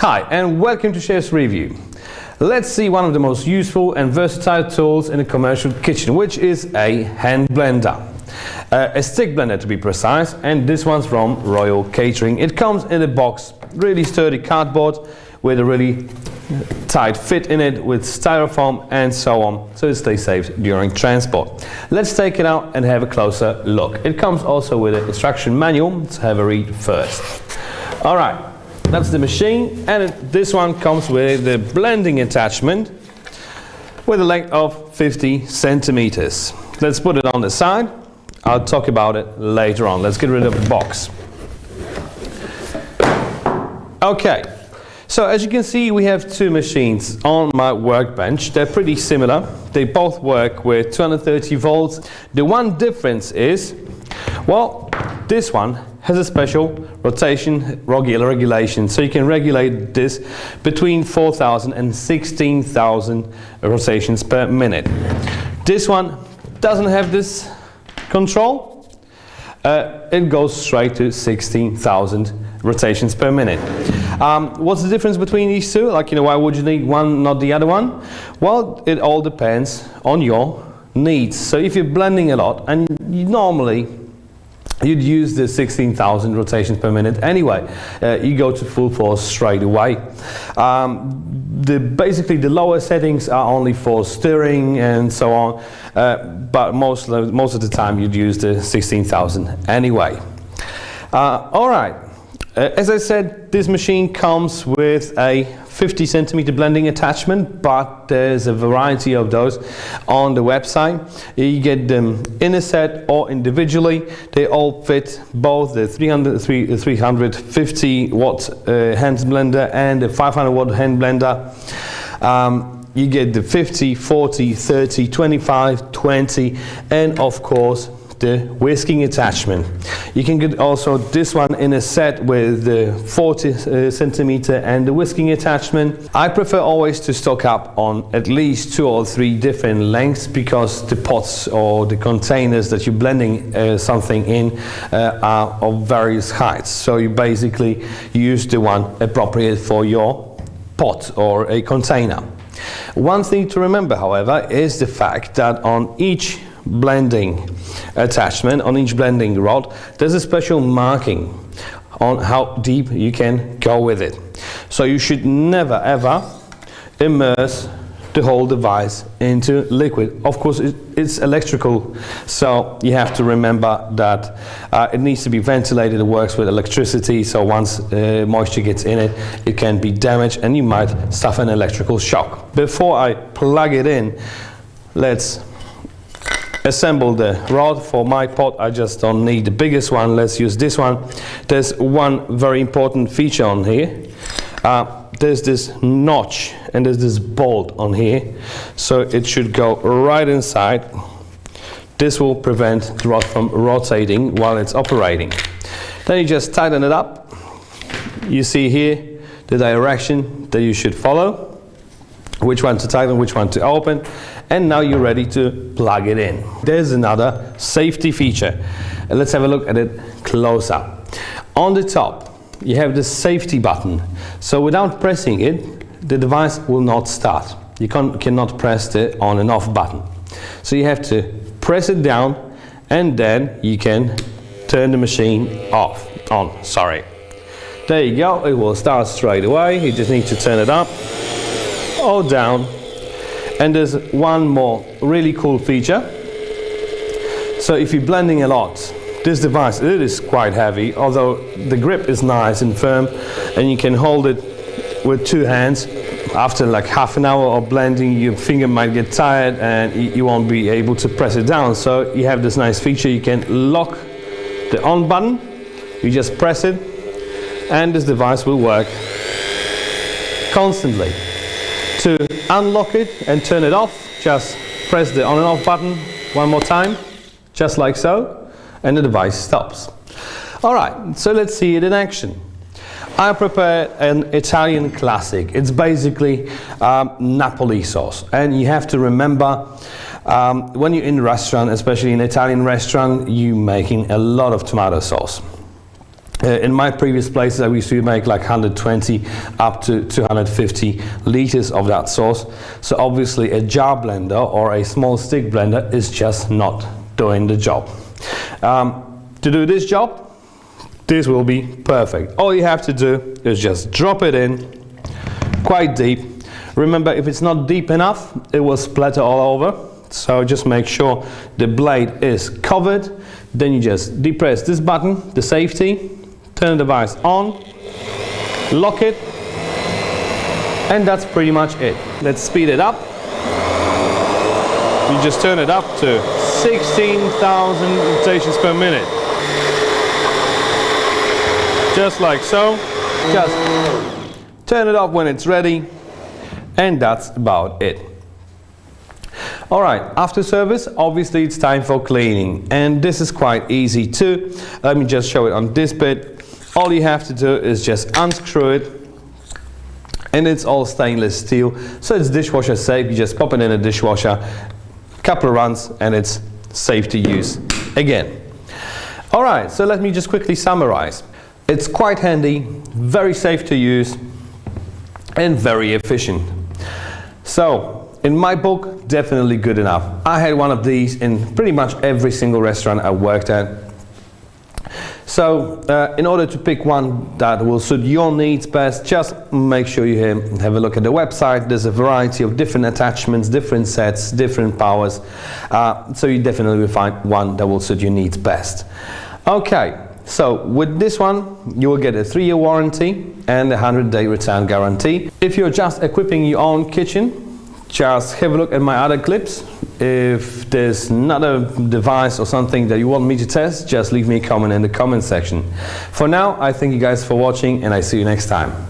Hi and welcome to Chef's Review. Let's see one of the most useful and versatile tools in a commercial kitchen, which is a hand blender. A stick blender to be precise, and this one's from Royal Catering. It comes in a box, really sturdy cardboard with a really tight fit in it with styrofoam and so on, so it stays safe during transport. Let's take it out and have a closer look. It comes also with an instruction manual. Let's have a read first. Alright, that's the machine, and this one comes with the blending attachment with a length of 50 centimeters. Let's put it on the side. I'll talk about it later on. Let's get rid of the box. Okay, so as you can see, we have two machines on my workbench. They're pretty similar. They both work with 230 volts. The one difference is, well, this one has a special rotation regulation, so you can regulate this between 4,000 and 16,000 rotations per minute. This one doesn't have this control. It goes straight to 16,000 rotations per minute. What's the difference between these two? Like, why would you need one, not the other one? Well, it all depends on your needs. So if you're blending a lot, and you'd use the 16,000 rotations per minute anyway, you go to full force straight away. Basically the lower settings are only for stirring and so on, but most of the time you'd use the 16,000 anyway. Alright, as I said, this machine comes with a 50 centimeter blending attachment, but there's a variety of those on the website. You get them in a set or individually. They all fit, both the 350 watt hand blender and the 500 watt hand blender. You get the 50, 40, 30, 25, 20, and of course the whisking attachment. You can get also this one in a set with the 40 centimeter and the whisking attachment. I prefer always to stock up on at least 2 or 3 different lengths, because the pots or the containers that you're blending something in are of various heights. So you basically use the one appropriate for your pot or a container. One thing to remember, however, is the fact that on each blending attachment, on each blending rod, there's a special marking on how deep you can go with it. So you should never ever immerse the whole device into liquid. Of course, it's electrical, so you have to remember that it needs to be ventilated. It works with electricity, so once moisture gets in it, it can be damaged and you might suffer an electrical shock. Before I plug it in, let's assemble the rod. For my pot, I just don't need the biggest one. Let's use this one. There's one very important feature on here. There's this notch and there's this bolt on here, so it should go right inside. This will prevent the rod from rotating while it's operating. Then you just tighten it up. You see here the direction that you should follow, which one to tighten, which one to open, and now you're ready to plug it in. There's another safety feature. Let's have a look at it close up. On the top you have the safety button, so without pressing it the device will not start. You cannot press the on and off button, so you have to press it down and then you can turn the machine on. There you go, it will start straight away. You just need to turn it up or down. And there's one more really cool feature. So if you're blending a lot, this device, it is quite heavy, although the grip is nice and firm, and you can hold it with 2 hands. After like half an hour of blending, your finger might get tired and you won't be able to press it down. So you have this nice feature. You can lock the on button, you just press it, and this device will work constantly. To unlock it and turn it off, just press the on and off button one more time, just like so, and the device stops. Alright, so let's see it in action. I prepared an Italian classic. It's basically Napoli sauce, and you have to remember when you're in a restaurant, especially in an Italian restaurant, you're making a lot of tomato sauce. In my previous places, I used to make like 120 up to 250 liters of that sauce. So obviously a jar blender or a small stick blender is just not doing the job. To do this job, this will be perfect. All you have to do is just drop it in quite deep. Remember, if it's not deep enough, it will splatter all over. So just make sure the blade is covered. Then you just depress this button, the safety, turn the device on, lock it, and that's pretty much it. Let's speed it up. You just turn it up to 16,000 rotations per minute. Just like so. Just turn it off when it's ready, and that's about it. Alright, after service, obviously it's time for cleaning, and this is quite easy too. Let me just show it on this bit. All you have to do is just unscrew it, and it's all stainless steel, so it's dishwasher safe. You just pop it in a dishwasher, couple of runs, and it's safe to use again. Alright, so let me just quickly summarize. It's quite handy, very safe to use, and very efficient. So, in my book, definitely good enough. I had one of these in pretty much every single restaurant I worked at. So, in order to pick one that will suit your needs best, just make sure you have a look at the website. There's a variety of different attachments, different sets, different powers. So you definitely will find one that will suit your needs best. Okay, so with this one, you will get a 3-year warranty and a 100-day return guarantee. If you're just equipping your own kitchen, just have a look at my other clips. If there's another device or something that you want me to test, just leave me a comment in the comment section. For now, I thank you guys for watching, and I see you next time.